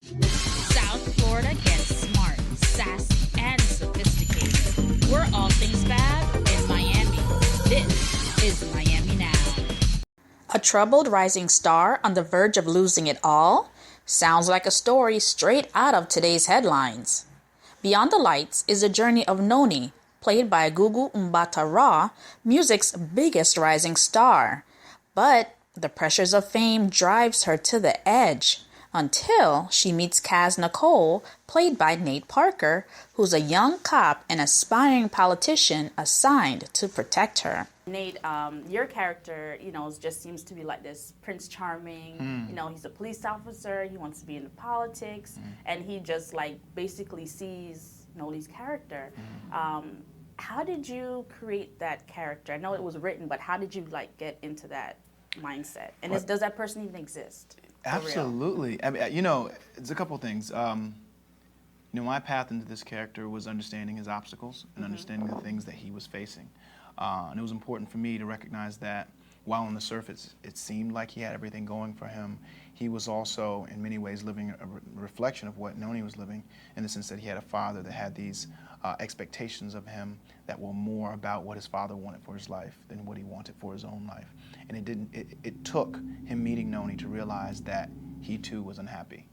South Florida gets smart, sassy, and sophisticated. We're all things fab in Miami. This is Miami Now. A troubled rising star on the verge of losing it all? Sounds like a story straight out of today's headlines. Beyond the Lights is a journey of Noni, played by Gugu Mbatha-Raw, music's biggest rising star. But the pressures of fame drives her to the edge until she meets Kaz Nicol, played by Nate Parker, who's a young cop and aspiring politician assigned to protect her. Nate, your character, just seems to be like this Prince Charming. He's a police officer. He wants to be into politics, and he just basically sees Noli's character. How did you create that character? I know it was written, but how did you get into that mindset? And does that person even exist? Absolutely. I mean, it's a couple of things. My path into this character was understanding his obstacles and understanding the things that he was facing. And it was important for me to recognize that while on the surface it seemed like he had everything going for him, he was also in many ways living a reflection of what Noni was living, in the sense that he had a father that had these expectations of him that were more about what his father wanted for his life than what he wanted for his own life. And it took him meeting Noni to realize that he too was unhappy,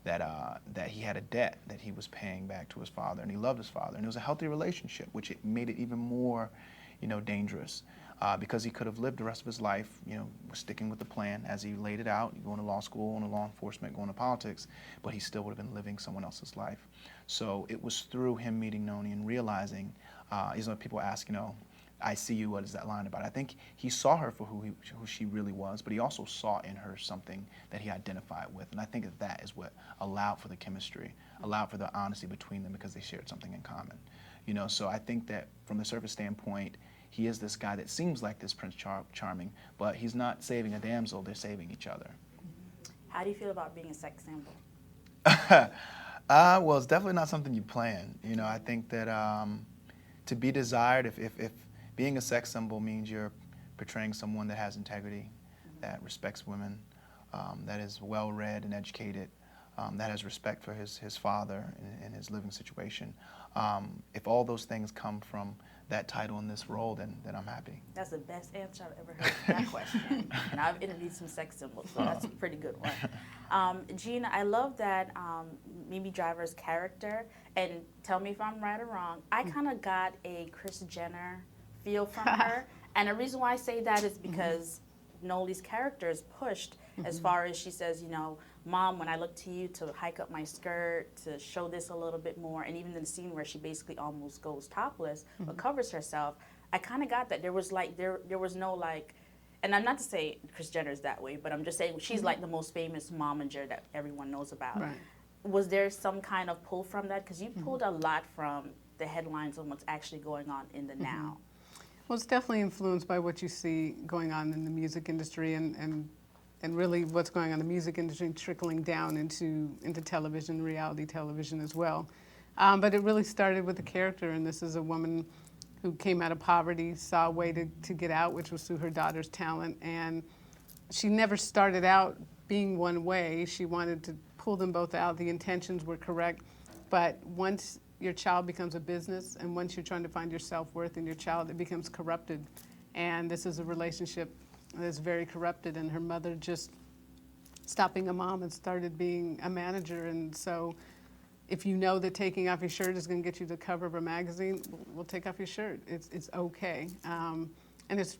that he had a debt that he was paying back to his father, and he loved his father, and it was a healthy relationship, which it made it even more dangerous, because he could have lived the rest of his life, sticking with the plan as he laid it out, going to law school, going to law enforcement, going to politics, but he still would have been living someone else's life. So it was through him meeting Noni and realizing, people ask, I see you, what is that line about? I think he saw her for who she really was, but he also saw in her something that he identified with, and I think that is what allowed for the chemistry, allowed for the honesty between them, because they shared something in common. So I think that from the surface standpoint, he is this guy that seems like this Prince Charming, but he's not saving a damsel, they're saving each other. How do you feel about being a sex symbol? Well, it's definitely not something you plan. I think that to be desired, if being a sex symbol means you're portraying someone that has integrity, that respects women, that is well-read and educated, that has respect for his father and his living situation. If all those things come from that title in this role, then I'm happy. That's the best answer I've ever heard to that question. And I've interviewed some sex symbols, so that's a pretty good one. Gina, I love that Mimi Driver's character, and tell me if I'm right or wrong, I kind of got a Kris Jenner feel from her. And the reason why I say that is because Noli's character is pushed as far as she says, Mom, when I look to you to hike up my skirt, to show this a little bit more, and even in the scene where she basically almost goes topless, but covers herself, I kind of got that. There was there was no and I'm not to say Kris Jenner is that way, but I'm just saying she's like the most famous momager that everyone knows about. Right. Was there some kind of pull from that? Because you pulled a lot from the headlines on what's actually going on in the now. Well, it's definitely influenced by what you see going on in the music industry and really what's going on in the music industry trickling down into television, reality television as well. But it really started with the character, and this is a woman who came out of poverty, saw a way to get out, which was through her daughter's talent, and she never started out being one way. She wanted to pull them both out. The intentions were correct, but once your child becomes a business, and once you're trying to find your self-worth in your child, it becomes corrupted. And this is a relationship that's very corrupted, and her mother just stopped being a mom and started being a manager. And so if you know that taking off your shirt is going to get you the cover of a magazine, well, take off your shirt. It's okay. And it's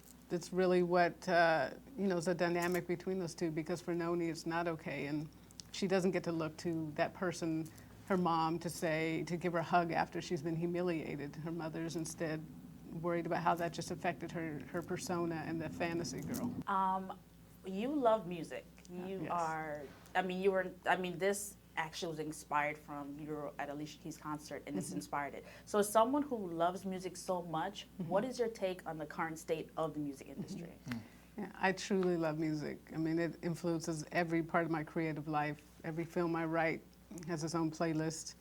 really what, is a dynamic between those two, because for Noni, it's not okay. And she doesn't get to look to that person, her mom, to give her a hug after she's been humiliated. Her mother's instead worried about how that just affected her persona and the fantasy girl. You love music. You are, this actually was inspired from you were at Alicia Keys' concert, and this inspired it. So as someone who loves music so much, what is your take on the current state of the music industry? Yeah, I truly love music. I mean, it influences every part of my creative life. Every film I write has its own playlist.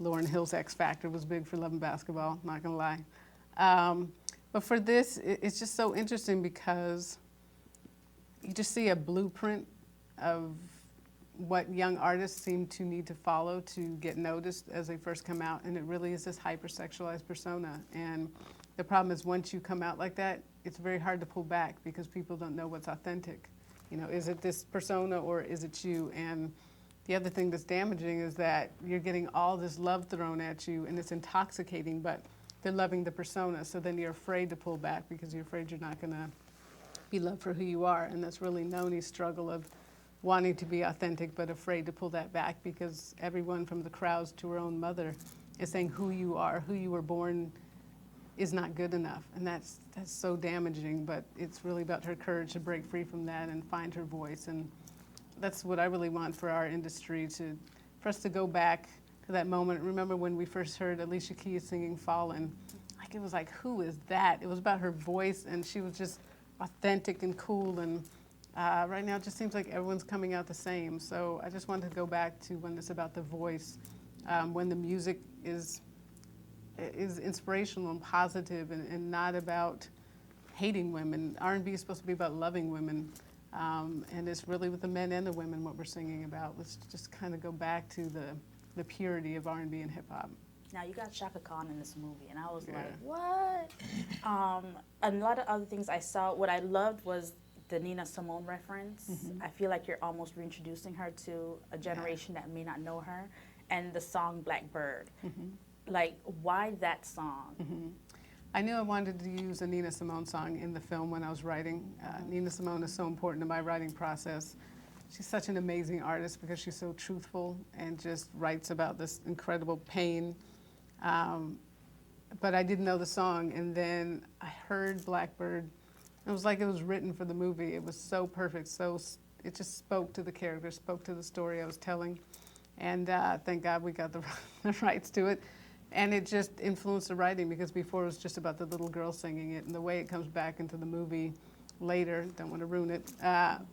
Lauryn Hill's X Factor was big for Love and Basketball, not gonna lie. But for this, it's just so interesting because you just see a blueprint of what young artists seem to need to follow to get noticed as they first come out, and it really is this hypersexualized persona. And the problem is once you come out like that, it's very hard to pull back because people don't know what's authentic. You know, is it this persona or is it you? And the other thing that's damaging is that you're getting all this love thrown at you, and it's intoxicating, but they're loving the persona, so then you're afraid to pull back because you're afraid you're not going to be loved for who you are. And that's really Noni's struggle of wanting to be authentic but afraid to pull that back because everyone from the crowds to her own mother is saying who you are, who you were born is not good enough. And that's so damaging, but it's really about her courage to break free from that and find her voice. And that's what I really want for our industry, for us to go back to that moment. Remember when we first heard Alicia Keys singing Fallen? Like, it was like, who is that? It was about her voice, and she was just authentic and cool. And right now it just seems like everyone's coming out the same. So I just wanted to go back to when it's about the voice, when the music is inspirational and positive and not about hating women. R&B is supposed to be about loving women. And it's really with the men and the women what we're singing about. Let's just kind of go back to the purity of R&B and hip hop. Now, you got Shaka Khan in this movie, and I was like, what? A lot of other things I saw, what I loved was the Nina Simone reference. I feel like you're almost reintroducing her to a generation that may not know her. And the song Blackbird. Like, why that song? I knew I wanted to use a Nina Simone song in the film when I was writing. Nina Simone is so important to my writing process. She's such an amazing artist because she's so truthful and just writes about this incredible pain. But I didn't know the song, and then I heard Blackbird. It was like it was written for the movie. It was so perfect. So it just spoke to the character, spoke to the story I was telling. And thank God we got the rights to it. And it just influenced the writing because before it was just about the little girl singing it, and the way it comes back into the movie later, don't want to ruin it,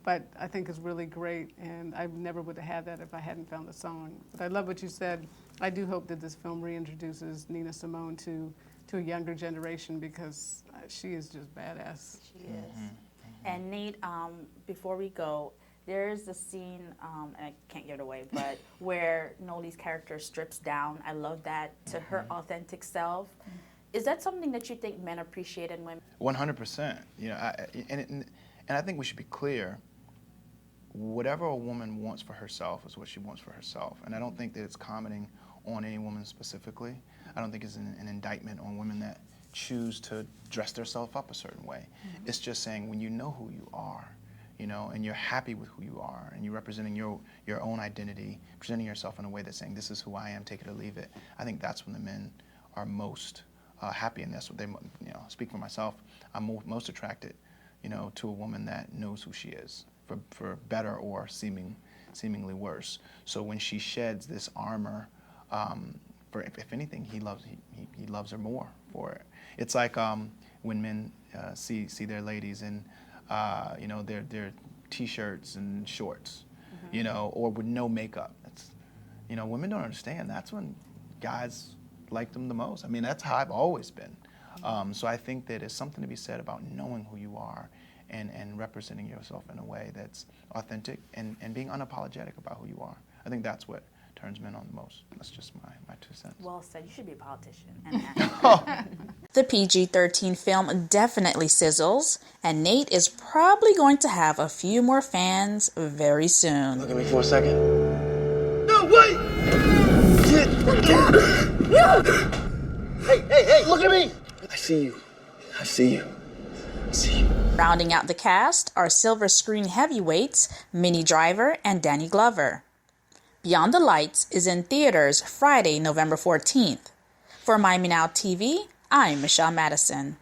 but I think it's really great, and I never would have had that if I hadn't found the song. But I love what you said. I do hope that this film reintroduces Nina Simone to a younger generation because she is just badass. She is. And Nate, before we go, there's a scene, and I can't give it away, but where Noli's character strips down. I love that, to her authentic self. Is that something that you think men appreciate in women? 100%. You know, and I think we should be clear. Whatever a woman wants for herself is what she wants for herself, and I don't think that it's commenting on any woman specifically. I don't think it's an indictment on women that choose to dress themselves up a certain way. It's just saying when you know who you are, you know, and you're happy with who you are, and you're representing your own identity, presenting yourself in a way that's saying, this is who I am, take it or leave it. I think that's when the men are most happy, and that's what they, you know, speak for myself, I'm most attracted, you know, to a woman that knows who she is, for better or seemingly worse. So when she sheds this armor, if anything, he loves her more for it. It's like when men see their ladies in you know, their t-shirts and shorts, you know, or with no makeup. It's, you know, women don't understand. That's when guys like them the most. I mean, that's how I've always been. So I think that there's something to be said about knowing who you are and representing yourself in a way that's authentic and being unapologetic about who you are. I think that's what turns men on the most. That's just my 2 cents. Well said. You should be a politician. And The PG-13 film definitely sizzles, and Nate is probably going to have a few more fans very soon. Look at me for a second. No, wait! Hey, look at me! I see you. I see you. I see you. Rounding out the cast are silver screen heavyweights Minnie Driver and Danny Glover. Beyond the Lights is in theaters Friday, November 14th. For Miami Now TV, I'm Michelle Madison.